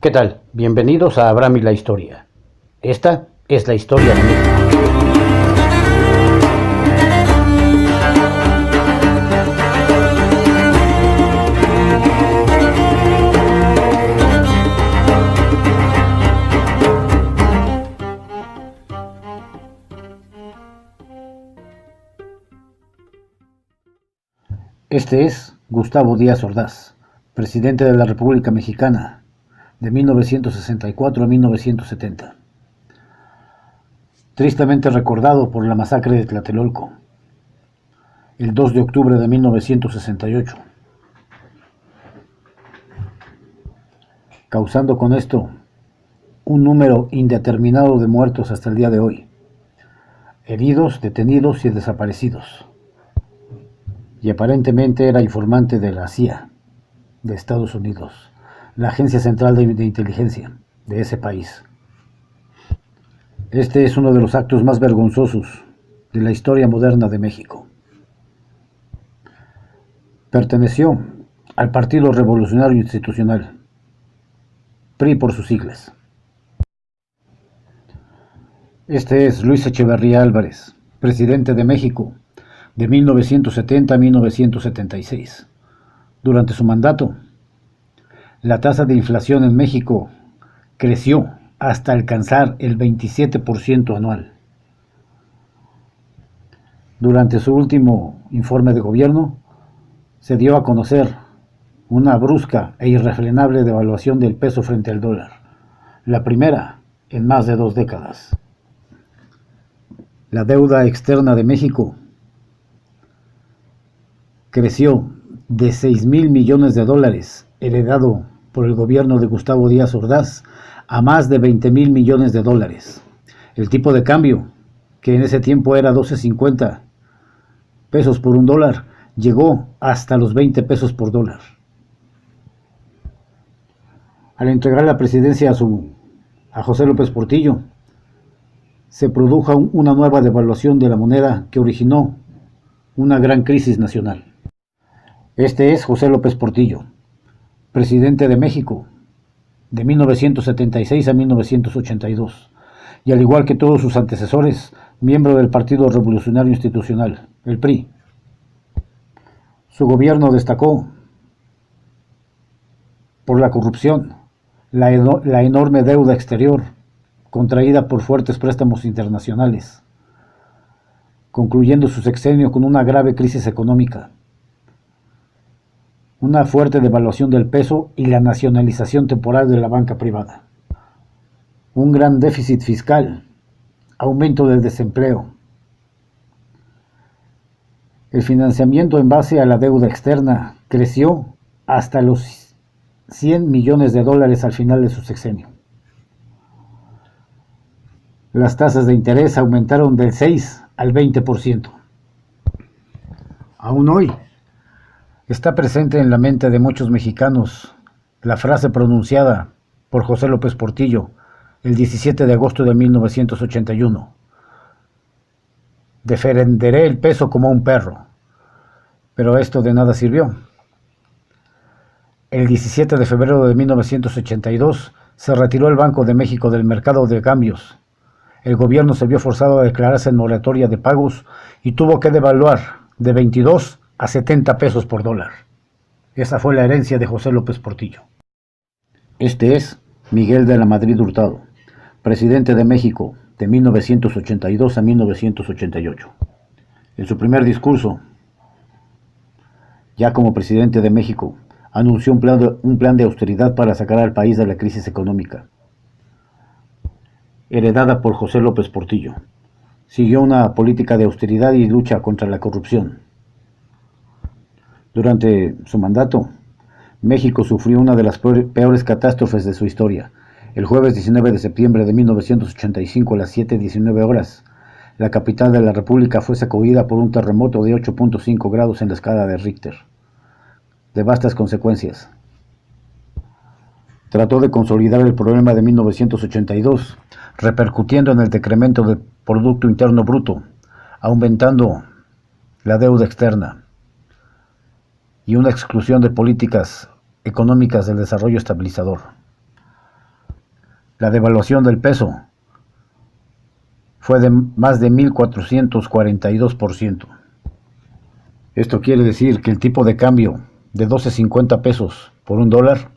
¿Qué tal? Bienvenidos a Abraham y la Historia. Esta es la historia de México. Este es Gustavo Díaz Ordaz, presidente de la República Mexicana, de 1964 a 1970. Tristemente recordado por la masacre de Tlatelolco, el 2 de octubre de 1968, causando con esto un número indeterminado de muertos hasta el día de hoy, heridos, detenidos y desaparecidos. Y aparentemente era informante de la CIA de Estados Unidos, la Agencia Central de Inteligencia de ese país. Este es uno de los actos más vergonzosos de la historia moderna de México. Perteneció al Partido Revolucionario Institucional, PRI por sus siglas. Este es Luis Echeverría Álvarez, presidente de México, de 1970 a 1976. Durante su mandato, la tasa de inflación en México creció hasta alcanzar el 27% anual. Durante su último informe de gobierno, se dio a conocer una brusca e irrefrenable devaluación del peso frente al dólar, la primera en más de 2 décadas. La deuda externa de México creció de 6,000 millones de dólares, heredado por el gobierno de Gustavo Díaz Ordaz, a más de 20,000 millones de dólares. El tipo de cambio, que en ese tiempo era 12.50 pesos por un dólar, llegó hasta los 20 pesos por dólar. Al entregar la presidencia a José López Portillo, se produjo una nueva devaluación de la moneda que originó una gran crisis nacional. Este es José López Portillo, presidente de México, de 1976 a 1982, y al igual que todos sus antecesores, miembro del Partido Revolucionario Institucional, el PRI. Su gobierno destacó por la corrupción, la enorme deuda exterior, contraída por fuertes préstamos internacionales, concluyendo su sexenio con una grave crisis económica, una fuerte devaluación del peso y la nacionalización temporal de la banca privada, un gran déficit fiscal, aumento del desempleo, el financiamiento en base a la deuda externa creció hasta los 100 millones de dólares al final de su sexenio. Las tasas de interés aumentaron del 6 al 20%. Aún hoy está presente en la mente de muchos mexicanos la frase pronunciada por José López Portillo el 17 de agosto de 1981. Defenderé el peso como un perro, pero esto de nada sirvió. El 17 de febrero de 1982 se retiró el Banco de México del mercado de cambios. El gobierno se vio forzado a declararse en moratoria de pagos y tuvo que devaluar de 22 a 70 pesos por dólar. Esa fue la herencia de José López Portillo. Este es Miguel de la Madrid Hurtado, presidente de México de 1982 a 1988. En su primer discurso, ya como presidente de México, anunció un plan de austeridad para sacar al país de la crisis económica, heredada por José López Portillo. Siguió una política de austeridad y lucha contra la corrupción. Durante su mandato, México sufrió una de las peores catástrofes de su historia. El jueves 19 de septiembre de 1985 a las 7:19 horas, la capital de la República fue sacudida por un terremoto de 8.5 grados en la escala de Richter, de vastas consecuencias. Trató de consolidar el problema de 1982, repercutiendo en el decremento del Producto Interno Bruto, aumentando la deuda externa y una exclusión de políticas económicas del desarrollo estabilizador. La devaluación del peso fue de más de 1442%. Esto quiere decir que el tipo de cambio de 12.50 pesos por un dólar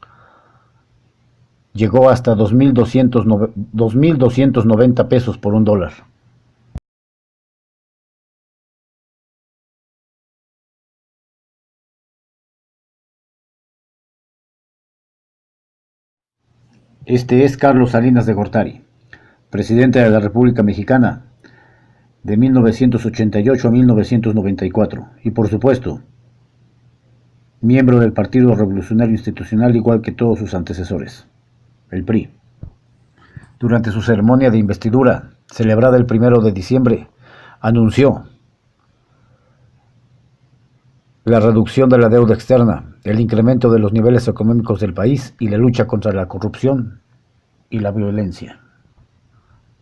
llegó hasta 2.290 pesos por un dólar. Este es Carlos Salinas de Gortari, presidente de la República Mexicana de 1988 a 1994 y por supuesto, miembro del Partido Revolucionario Institucional igual que todos sus antecesores, el PRI. Durante su ceremonia de investidura, celebrada el 1 de diciembre, anunció la reducción de la deuda externa, el incremento de los niveles económicos del país y la lucha contra la corrupción y la violencia.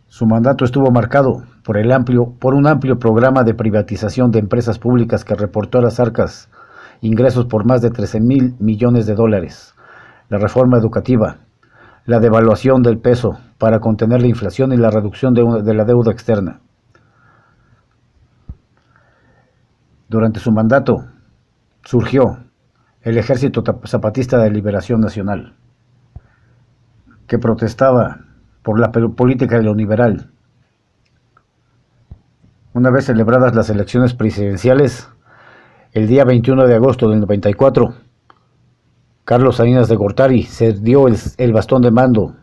Su mandato estuvo marcado por un amplio programa de privatización de empresas públicas que reportó a las arcas ingresos por más de 13.000 millones de dólares, la reforma educativa, la devaluación del peso para contener la inflación y la reducción de la deuda externa. Durante su mandato surgió el Ejército Zapatista de Liberación Nacional, que protestaba por la política neoliberal. Una vez celebradas las elecciones presidenciales, el día 21 de agosto del 94, Carlos Salinas de Gortari se dio el bastón de mando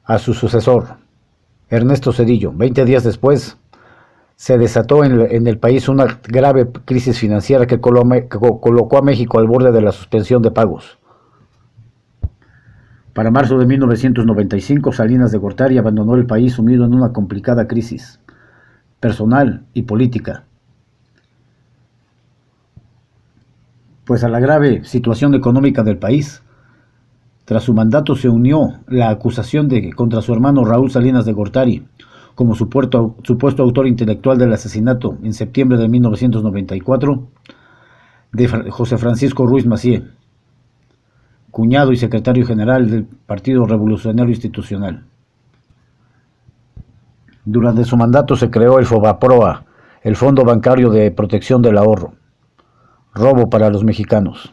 a su sucesor, Ernesto Zedillo. 20 días después, se desató en el país una grave crisis financiera que colocó a México al borde de la suspensión de pagos. Para marzo de 1995, Salinas de Gortari abandonó el país sumido en una complicada crisis personal y política, pues a la grave situación económica del país, tras su mandato se unió la acusación contra su hermano Raúl Salinas de Gortari como supuesto autor intelectual del asesinato en septiembre de 1994 de José Francisco Ruiz Massieu, cuñado y secretario general del Partido Revolucionario Institucional. Durante su mandato se creó el FOBAPROA, el Fondo Bancario de Protección del Ahorro, robo para los mexicanos.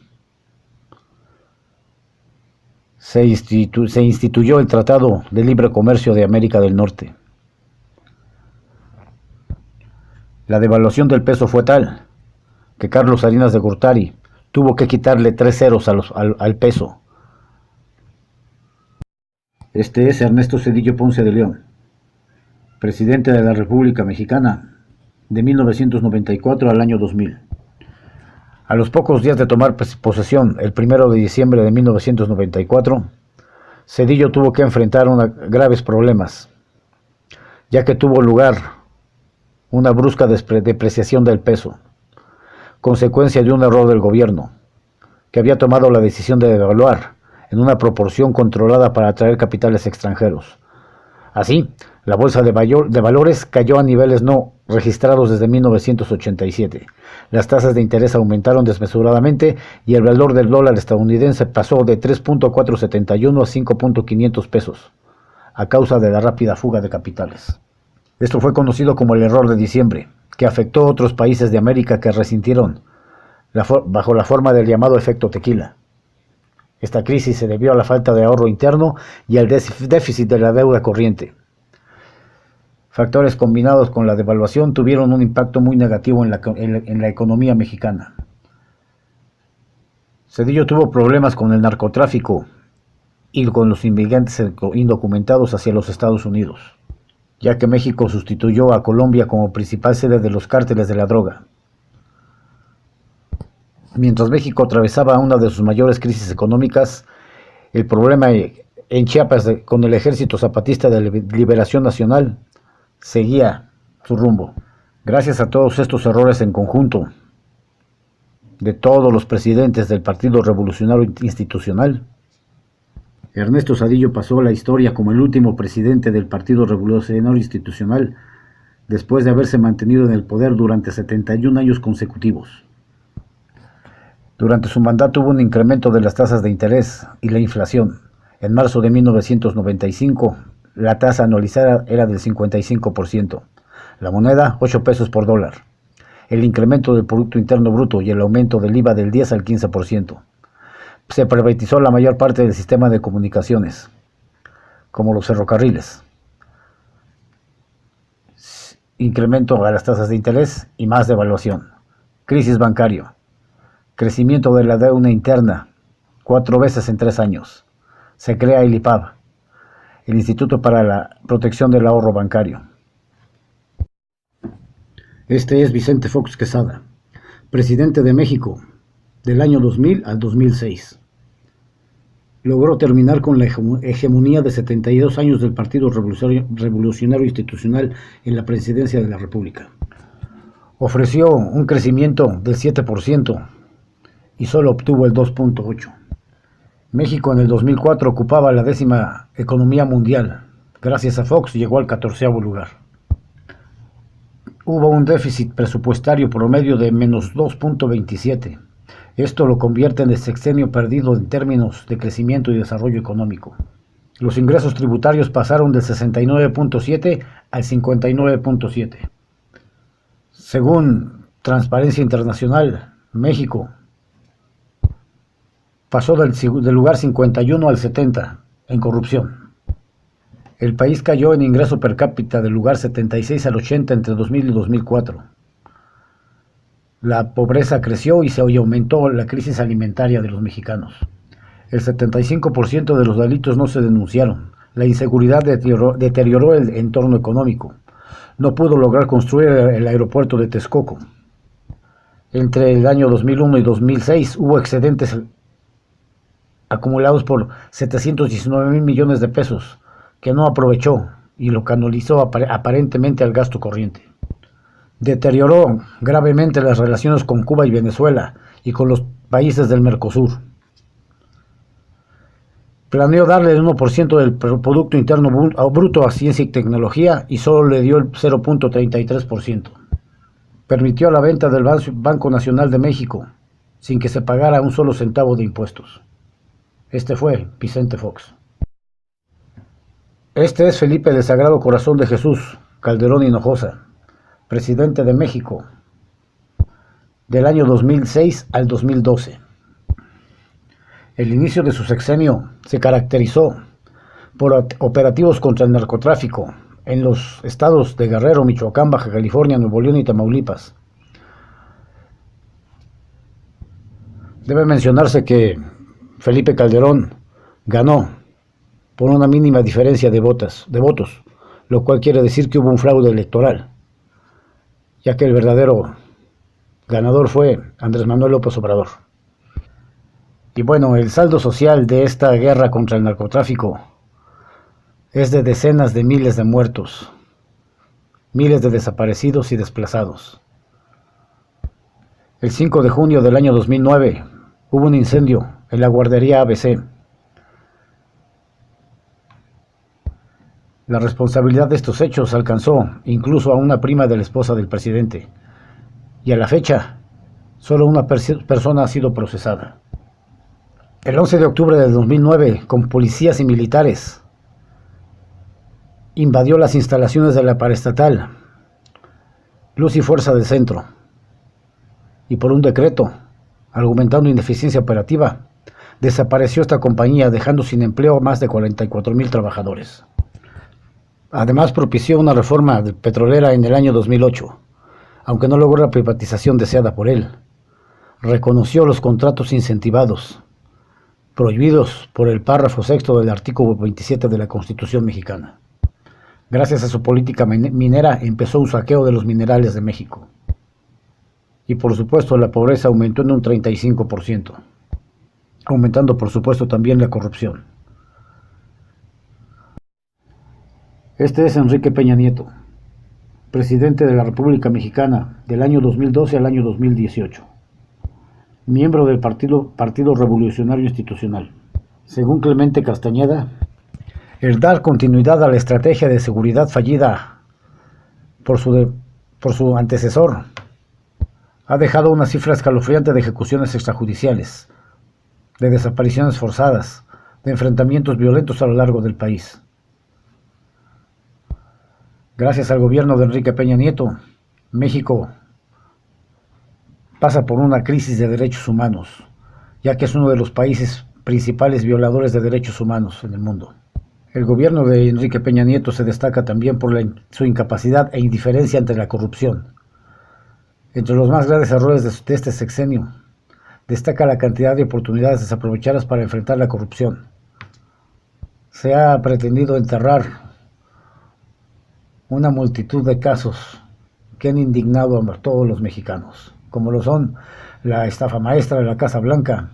Se instituyó el Tratado de Libre Comercio de América del Norte. La devaluación del peso fue tal que Carlos Salinas de Gortari tuvo que quitarle 3 ceros al peso. Este es Ernesto Zedillo Ponce de León, presidente de la República Mexicana de 1994 al año 2000. A los pocos días de tomar posesión, el 1 de diciembre de 1994, Zedillo tuvo que enfrentar graves problemas, ya que tuvo lugar una brusca depreciación del peso, consecuencia de un error del gobierno, que había tomado la decisión de devaluar en una proporción controlada para atraer capitales extranjeros. Así, la bolsa de valores cayó a niveles no registrados desde 1987. Las tasas de interés aumentaron desmesuradamente y el valor del dólar estadounidense pasó de 3.471 a 5.500 pesos, a causa de la rápida fuga de capitales. Esto fue conocido como el error de diciembre, que afectó a otros países de América que resintieron bajo la forma del llamado efecto tequila. Esta crisis se debió a la falta de ahorro interno y al déficit de la deuda corriente. Factores combinados con la devaluación tuvieron un impacto muy negativo en la economía mexicana. Zedillo tuvo problemas con el narcotráfico y con los inmigrantes indocumentados hacia los Estados Unidos, ya que México sustituyó a Colombia como principal sede de los cárteles de la droga. Mientras México atravesaba una de sus mayores crisis económicas, el problema en Chiapas con el Ejército Zapatista de Liberación Nacional seguía su rumbo. Gracias a todos estos errores en conjunto de todos los presidentes del Partido Revolucionario Institucional, Ernesto Zedillo pasó a la historia como el último presidente del Partido Revolucionario Institucional después de haberse mantenido en el poder durante 71 años consecutivos. Durante su mandato hubo un incremento de las tasas de interés y la inflación. En marzo de 1995, la tasa anualizada era del 55%. La moneda, 8 pesos por dólar. El incremento del Producto Interno Bruto y el aumento del IVA del 10 al 15%. Se privatizó la mayor parte del sistema de comunicaciones, como los ferrocarriles. Incremento a las tasas de interés y más devaluación. Crisis bancaria. Crecimiento de la deuda interna, 4 veces en 3 años. Se crea el IPAB, el Instituto para la Protección del Ahorro Bancario. Este es Vicente Fox Quesada, presidente de México, del año 2000 al 2006. Logró terminar con la hegemonía de 72 años del Partido Revolucionario Institucional en la presidencia de la República. Ofreció un crecimiento del 7% y solo obtuvo el 2.8%. México en el 2004 ocupaba la 10ª economía mundial. Gracias a Fox llegó al 14º lugar. Hubo un déficit presupuestario promedio de menos 2.27%. Esto lo convierte en el sexenio perdido en términos de crecimiento y desarrollo económico. Los ingresos tributarios pasaron del 69.7 al 59.7. Según Transparencia Internacional, México pasó del lugar 51 al 70 en corrupción. El país cayó en ingreso per cápita del lugar 76 al 80 entre 2000 y 2004. La pobreza creció y se aumentó la crisis alimentaria de los mexicanos. El 75% de los delitos no se denunciaron. La inseguridad deterioró el entorno económico. No pudo lograr construir el aeropuerto de Texcoco. Entre el año 2001 y 2006 hubo excedentes acumulados por 719,000 millones de pesos que no aprovechó y lo canalizó aparentemente al gasto corriente. Deterioró gravemente las relaciones con Cuba y Venezuela y con los países del Mercosur. Planeó darle el 1% del Producto Interno Bruto a ciencia y tecnología y solo le dio el 0.33%. Permitió la venta del Banco Nacional de México sin que se pagara un solo centavo de impuestos. Este fue Vicente Fox. Este es Felipe del Sagrado Corazón de Jesús Calderón Hinojosa, presidente de México, del año 2006 al 2012. El inicio de su sexenio se caracterizó por operativos contra el narcotráfico en los estados de Guerrero, Michoacán, Baja California, Nuevo León y Tamaulipas. Debe mencionarse que Felipe Calderón ganó por una mínima diferencia de votos, lo cual quiere decir que hubo un fraude electoral, ya que el verdadero ganador fue Andrés Manuel López Obrador. Y bueno, el saldo social de esta guerra contra el narcotráfico es de decenas de miles de muertos, miles de desaparecidos y desplazados. El 5 de junio del año 2009 hubo un incendio en la guardería ABC. La responsabilidad de estos hechos alcanzó incluso a una prima de la esposa del presidente, y a la fecha, solo una persona ha sido procesada. El 11 de octubre de 2009, con policías y militares, invadió las instalaciones de la paraestatal Luz y Fuerza del Centro, y por un decreto, argumentando ineficiencia operativa, desapareció esta compañía, dejando sin empleo a más de 44,000 trabajadores. Además, propició una reforma petrolera en el año 2008, aunque no logró la privatización deseada por él. Reconoció los contratos incentivados, prohibidos por el párrafo 6º del artículo 27 de la Constitución mexicana. Gracias a su política minera empezó un saqueo de los minerales de México. Y por supuesto la pobreza aumentó en un 35%, aumentando por supuesto también la corrupción. Este es Enrique Peña Nieto, presidente de la República Mexicana del año 2012 al año 2018, miembro del Partido Revolucionario Institucional. Según Clemente Castañeda, el dar continuidad a la estrategia de seguridad fallida por su antecesor ha dejado una cifra escalofriante de ejecuciones extrajudiciales, de desapariciones forzadas, de enfrentamientos violentos a lo largo del país. Gracias al gobierno de Enrique Peña Nieto, México pasa por una crisis de derechos humanos, ya que es uno de los países principales violadores de derechos humanos en el mundo. El gobierno de Enrique Peña Nieto se destaca también por su incapacidad e indiferencia ante la corrupción. Entre los más grandes errores de este sexenio, destaca la cantidad de oportunidades desaprovechadas para enfrentar la corrupción. Se ha pretendido enterrar una multitud de casos que han indignado a todos los mexicanos, como lo son la estafa maestra de la Casa Blanca,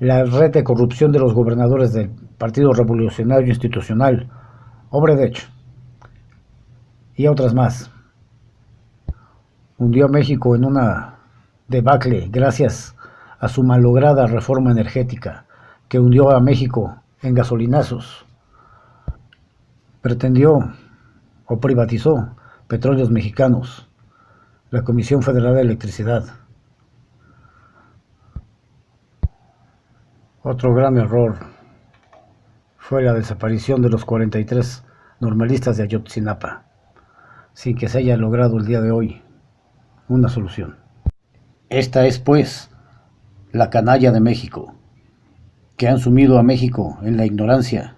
la red de corrupción de los gobernadores del Partido Revolucionario Institucional, Obradech, y otras más. Hundió a México en una debacle gracias a su malograda reforma energética, que hundió a México en gasolinazos. Pretendió o privatizó Petróleos Mexicanos, la Comisión Federal de Electricidad. Otro gran error fue la desaparición de los 43 normalistas de Ayotzinapa, sin que se haya logrado el día de hoy una solución. Esta es, pues, la canalla de México, que han sumido a México en la ignorancia,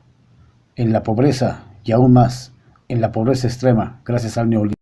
en la pobreza y aún más, en la pobreza extrema, gracias al neoliberalismo.